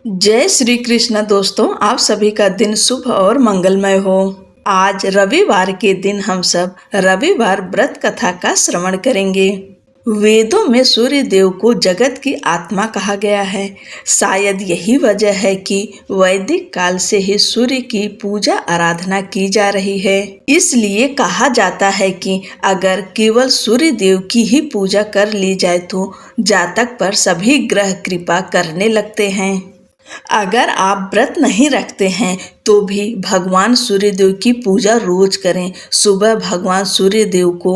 जय श्री कृष्ण दोस्तों, आप सभी का दिन शुभ और मंगलमय हो। आज रविवार के दिन हम सब रविवार व्रत कथा का श्रवण करेंगे। वेदों में सूर्य देव को जगत की आत्मा कहा गया है। शायद यही वजह है कि वैदिक काल से ही सूर्य की पूजा आराधना की जा रही है। इसलिए कहा जाता है कि अगर केवल सूर्य देव की ही पूजा कर ली जाए तो जातक पर सभी ग्रह कृपा करने लगते हैं। अगर आप व्रत नहीं रखते हैं तो भी भगवान सूर्यदेव की पूजा रोज करें। सुबह भगवान सूर्यदेव को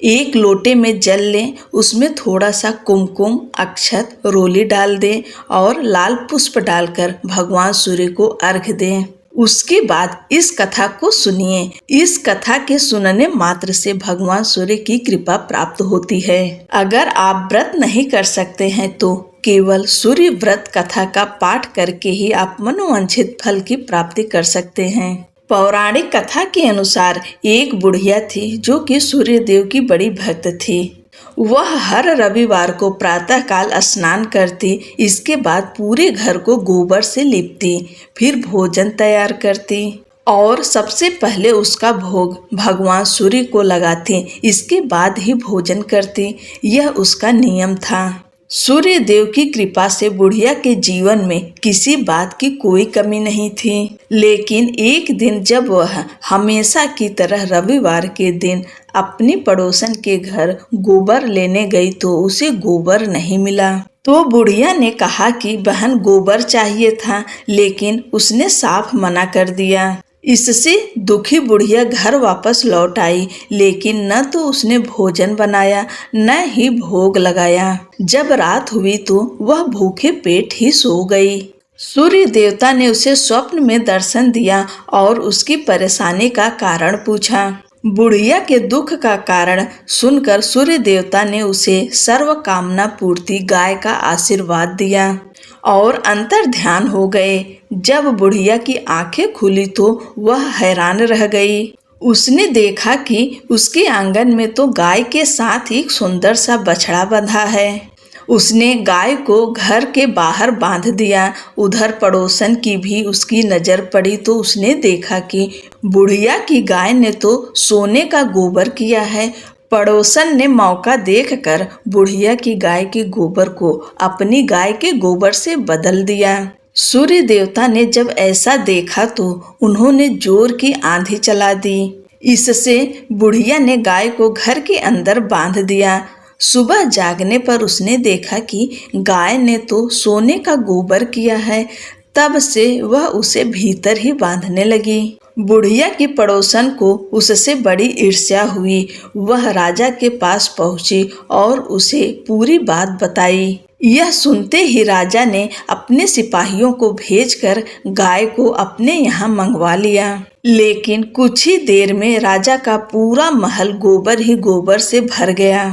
एक लोटे में जल लें, उसमें थोड़ा सा कुमकुम, अक्षत, रोली डाल दें और लाल पुष्प डालकर भगवान सूर्य को अर्घ्य दें। उसके बाद इस कथा को सुनिए। इस कथा के सुनने मात्र से भगवान सूर्य की कृपा प्राप्त होती है। अगर आप व्रत नहीं कर सकते हैं तो केवल सूर्य व्रत कथा का पाठ करके ही आप मनोवांछित फल की प्राप्ति कर सकते हैं। पौराणिक कथा के अनुसार एक बुढ़िया थी जो कि सूर्य देव की बड़ी भक्त थी। वह हर रविवार को प्रातः काल स्नान करती, इसके बाद पूरे घर को गोबर से लीपती, फिर भोजन तैयार करती और सबसे पहले उसका भोग भगवान सूर्य को लगाती, इसके बाद ही भोजन करती। यह उसका नियम था। सूर्य देव की कृपा से बुढ़िया के जीवन में किसी बात की कोई कमी नहीं थी। लेकिन एक दिन जब वह हमेशा की तरह रविवार के दिन अपनी पड़ोसन के घर गोबर लेने गई तो उसे गोबर नहीं मिला। तो बुढ़िया ने कहा कि बहन गोबर चाहिए था, लेकिन उसने साफ मना कर दिया। इससे दुखी बुढ़िया घर वापस लौट आई, लेकिन न तो उसने भोजन बनाया न ही भोग लगाया। जब रात हुई तो वह भूखे पेट ही सो गई। सूर्य देवता ने उसे स्वप्न में दर्शन दिया और उसकी परेशानी का कारण पूछा। बुढ़िया के दुख का कारण सुनकर सूर्य देवता ने उसे सर्व कामना पूर्ति गाय का आशीर्वाद दिया और अंतर ध्यान हो गए। जब बुढ़िया की आंखें खुली तो वह हैरान रह गई। उसने देखा कि उसके आंगन में तो गाय के साथ एक सुंदर सा बछड़ा बंधा है। उसने गाय को घर के बाहर बांध दिया। उधर पड़ोसन की भी उसकी नजर पड़ी तो उसने देखा कि बुढ़िया की गाय ने तो सोने का गोबर किया है। पड़ोसन ने मौका देखकर बुढ़िया की गाय के गोबर को अपनी गाय के गोबर से बदल दिया। सूर्य देवता ने जब ऐसा देखा तो उन्होंने जोर की आंधी चला दी। इससे बुढ़िया ने गाय को घर के अंदर बांध दिया। सुबह जागने पर उसने देखा कि गाय ने तो सोने का गोबर किया है। तब से वह उसे भीतर ही बांधने लगी। बुढ़िया की पड़ोसन को उससे बड़ी ईर्ष्या हुई। वह राजा के पास पहुंची और उसे पूरी बात बताई। यह सुनते ही राजा ने अपने सिपाहियों को भेजकर गाय को अपने यहाँ मंगवा लिया। लेकिन कुछ ही देर में राजा का पूरा महल गोबर ही गोबर से भर गया।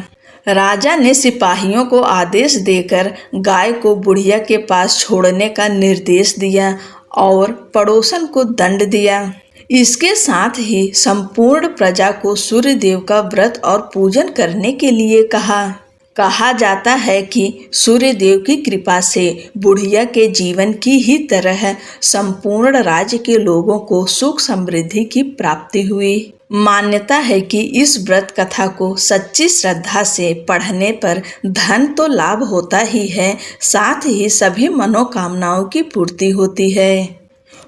राजा ने सिपाहियों को आदेश देकर गाय को बुढ़िया के पास छोड़ने का निर्देश दिया और पड़ोसन को दंड दिया। इसके साथ ही संपूर्ण प्रजा को सूर्य देव का व्रत और पूजन करने के लिए कहा जाता है कि सूर्य देव की कृपा से बुढ़िया के जीवन की ही तरह संपूर्ण राज्य के लोगों को सुख समृद्धि की प्राप्ति हुई। मान्यता है कि इस व्रत कथा को सच्ची श्रद्धा से पढ़ने पर धन तो लाभ होता ही है, साथ ही सभी मनोकामनाओं की पूर्ति होती है।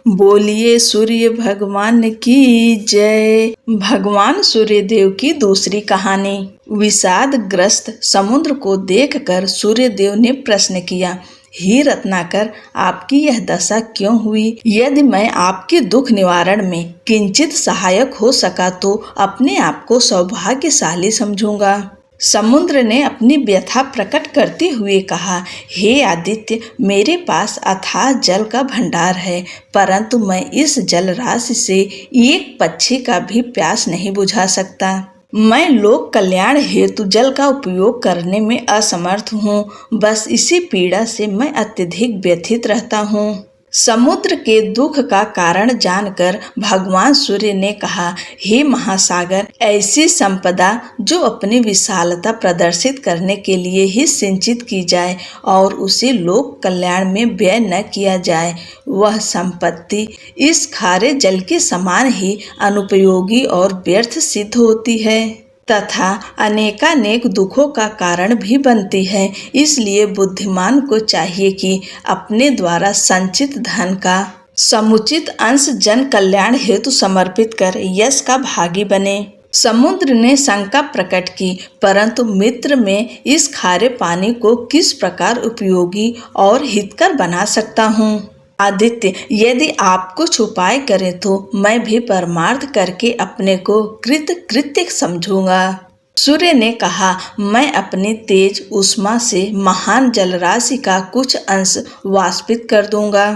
बोलिए सूर्य भगवान की जय। भगवान सूर्य देव की दूसरी कहानी। विषादग्रस्त समुद्र को देखकर सूर्य देव ने प्रश्न किया, हे रत्नाकर, आपकी यह दशा क्यों हुई? यदि मैं आपके दुख निवारण में किंचित सहायक हो सका तो अपने आप को सौभाग्यशाली समझूंगा। समुद्र ने अपनी व्यथा प्रकट करते हुए कहा, हे आदित्य, मेरे पास अथाह जल का भंडार है, परंतु मैं इस जल राशि से एक पक्षी का भी प्यास नहीं बुझा सकता। मैं लोक कल्याण हेतु जल का उपयोग करने में असमर्थ हूँ। बस इसी पीड़ा से मैं अत्यधिक व्यथित रहता हूँ। समुद्र के दुख का कारण जानकर भगवान सूर्य ने कहा, हे महासागर, ऐसी संपदा जो अपनी विशालता प्रदर्शित करने के लिए ही सिंचित की जाए और उसे लोक कल्याण में व्यय न किया जाए, वह संपत्ति इस खारे जल के समान ही अनुपयोगी और व्यर्थ सिद्ध होती है तथा अनेकानेक दुखों का कारण भी बनती है। इसलिए बुद्धिमान को चाहिए कि अपने द्वारा संचित धन का समुचित अंश जन कल्याण हेतु समर्पित कर यश का भागी बने। समुद्र ने शंका प्रकट की, परंतु मित्र में इस खारे पानी को किस प्रकार उपयोगी और हितकर बना सकता हूँ। आदित्य, यदि आप कुछ उपाय करें तो मैं भी परमार्थ करके अपने को कृत्य समझूंगा। सूर्य ने कहा, मैं अपनी तेज उष्मा से महान जलराशि का कुछ अंश वाष्पित कर दूंगा।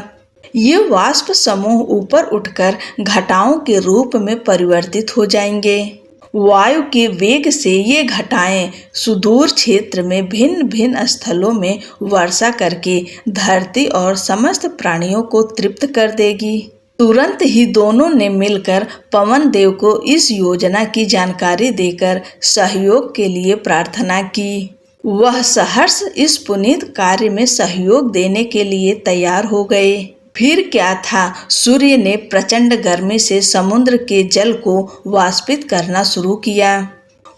ये वाष्प समूह ऊपर उठकर घटाओं के रूप में परिवर्तित हो जाएंगे। वायु के वेग से ये घटाएं सुदूर क्षेत्र में भिन्न भिन्न स्थलों में वर्षा करके धरती और समस्त प्राणियों को तृप्त कर देगी। तुरंत ही दोनों ने मिलकर पवन देव को इस योजना की जानकारी देकर सहयोग के लिए प्रार्थना की। वह सहर्ष इस पुनीत कार्य में सहयोग देने के लिए तैयार हो गए। फिर क्या था, सूर्य ने प्रचंड गर्मी से समुद्र के जल को वाष्पित करना शुरू किया।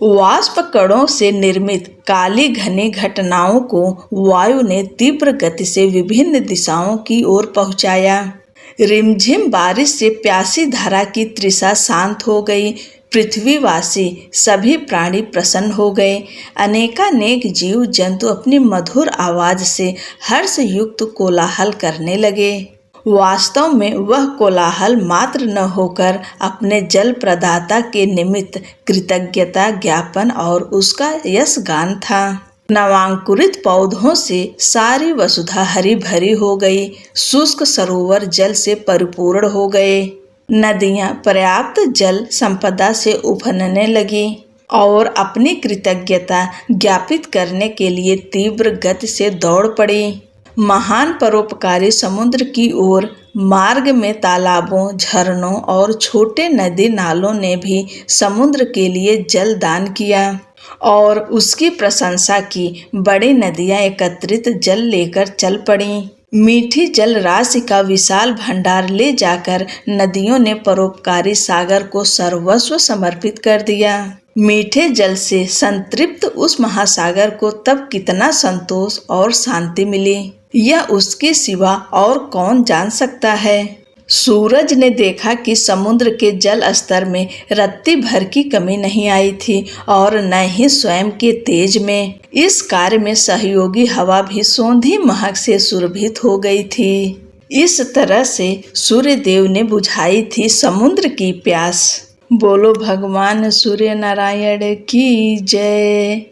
वाष्प कणों से निर्मित काली घनी घटनाओं को वायु ने तीव्र गति से विभिन्न दिशाओं की ओर पहुंचाया। रिमझिम बारिश से प्यासी धरा की तृषा शांत हो गई। पृथ्वीवासी सभी प्राणी प्रसन्न हो गए। अनेकानेक जीव जंतु अपनी मधुर आवाज से हर्ष युक्त कोलाहल करने लगे। वास्तव में वह कोलाहल मात्र न होकर अपने जल प्रदाता के निमित्त कृतज्ञता ज्ञापन और उसका यश गान था। नवांकुरित पौधों से सारी वसुधा हरी भरी हो गई। शुष्क सरोवर जल से परिपूर्ण हो गए। नदियां पर्याप्त जल संपदा से उफनने लगी और अपनी कृतज्ञता ज्ञापित करने के लिए तीव्र गति से दौड़ पड़ी। महान परोपकारी समुद्र की ओर मार्ग में तालाबों, झरनों और छोटे नदी नालों ने भी समुद्र के लिए जल दान किया और उसकी प्रशंसा की। बड़ी नदियां एकत्रित जल लेकर चल पड़ीं। मीठी जल राशि का विशाल भंडार ले जाकर नदियों ने परोपकारी सागर को सर्वस्व समर्पित कर दिया। मीठे जल से संतृप्त उस महासागर को तब कितना संतोष और शांति मिली, यह उसके सिवा और कौन जान सकता है। सूरज ने देखा कि समुद्र के जल स्तर में रत्ती भर की कमी नहीं आई थी और न ही स्वयं के तेज में। इस कार्य में सहयोगी हवा भी सौंधी महक से सुरभित हो गई थी। इस तरह से सूर्य देव ने बुझाई थी समुद्र की प्यास। बोलो भगवान सूर्य नारायण की जय।